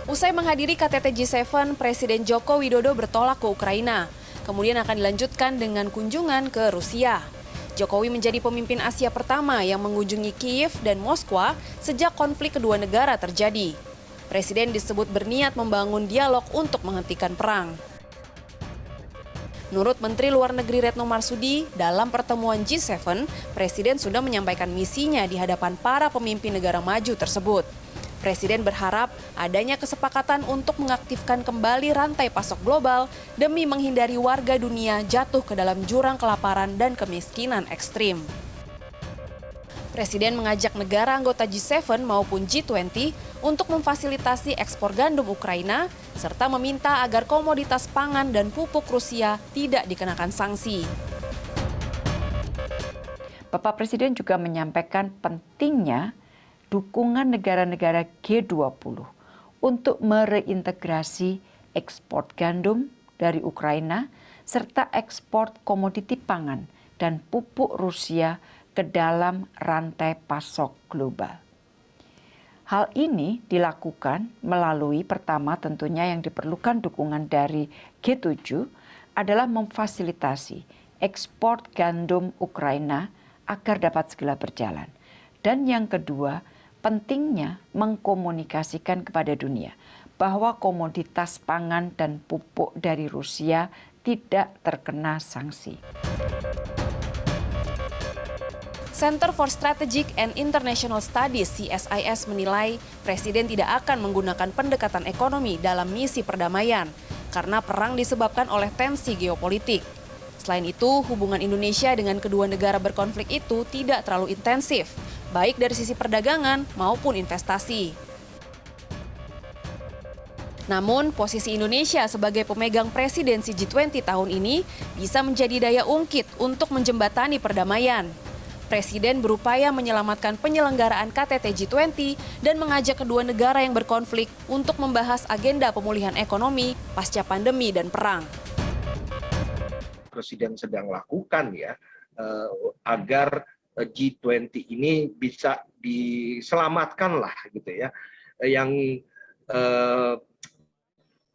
Usai menghadiri KTT G7, Presiden Joko Widodo bertolak ke Ukraina. Kemudian akan dilanjutkan dengan kunjungan ke Rusia. Jokowi menjadi pemimpin Asia pertama yang mengunjungi Kiev dan Moskwa sejak konflik kedua negara terjadi. Presiden disebut berniat membangun dialog untuk menghentikan perang. Menurut Menteri Luar Negeri Retno Marsudi, dalam pertemuan G7, Presiden sudah menyampaikan misinya di hadapan para pemimpin negara maju tersebut. Presiden berharap adanya kesepakatan untuk mengaktifkan kembali rantai pasok global demi menghindari warga dunia jatuh ke dalam jurang kelaparan dan kemiskinan ekstrim. Presiden mengajak negara anggota G7 maupun G20 untuk memfasilitasi ekspor gandum Ukraina, serta meminta agar komoditas pangan dan pupuk Rusia tidak dikenakan sanksi. Bapak Presiden juga menyampaikan pentingnya dukungan negara-negara G20 untuk mereintegrasi ekspor gandum dari Ukraina serta ekspor komoditi pangan dan pupuk Rusia ke dalam rantai pasok global. Hal ini dilakukan melalui pertama tentunya yang diperlukan dukungan dari G7 adalah memfasilitasi ekspor gandum Ukraina agar dapat segera berjalan. Dan yang kedua, pentingnya mengkomunikasikan kepada dunia bahwa komoditas pangan dan pupuk dari Rusia tidak terkena sanksi. Center for Strategic and International Studies (CSIS) menilai Presiden tidak akan menggunakan pendekatan ekonomi dalam misi perdamaian karena perang disebabkan oleh tensi geopolitik. Selain itu, hubungan Indonesia dengan kedua negara berkonflik itu tidak terlalu intensif, baik dari sisi perdagangan maupun investasi. Namun, posisi Indonesia sebagai pemegang presidensi G20 tahun ini bisa menjadi daya ungkit untuk menjembatani perdamaian. Presiden berupaya menyelamatkan penyelenggaraan KTT G20 dan mengajak kedua negara yang berkonflik untuk membahas agenda pemulihan ekonomi pasca pandemi dan perang. Presiden sedang lakukan agar G20 ini bisa diselamatkan lah gitu ya, yang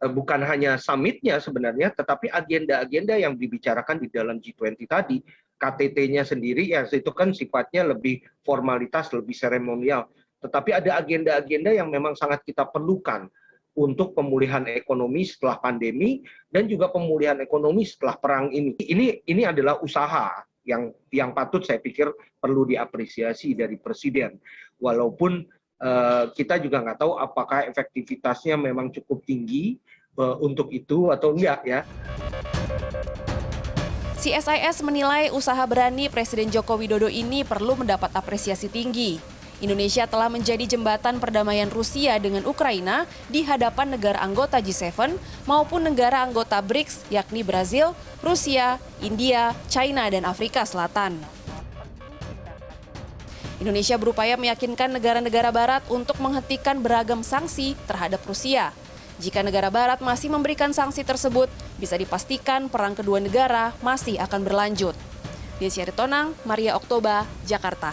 bukan hanya summitnya sebenarnya, tetapi agenda-agenda yang dibicarakan di dalam G20 tadi, KTT-nya sendiri ya itu kan sifatnya lebih formalitas, lebih seremonial, tetapi ada agenda-agenda yang memang sangat kita perlukan untuk pemulihan ekonomi setelah pandemi dan juga pemulihan ekonomi setelah perang ini. Ini adalah usaha yang patut saya pikir perlu diapresiasi dari Presiden. Walaupun kita juga nggak tahu apakah efektivitasnya memang cukup tinggi untuk itu atau enggak ya. CSIS menilai usaha berani Presiden Joko Widodo ini perlu mendapat apresiasi tinggi. Indonesia telah menjadi jembatan perdamaian Rusia dengan Ukraina di hadapan negara anggota G7 maupun negara anggota BRICS yakni Brazil, Rusia, India, China, dan Afrika Selatan. Indonesia berupaya meyakinkan negara-negara Barat untuk menghentikan beragam sanksi terhadap Rusia. Jika negara Barat masih memberikan sanksi tersebut, bisa dipastikan perang kedua negara masih akan berlanjut. Desy Aritonang, Maria Oktober, Jakarta.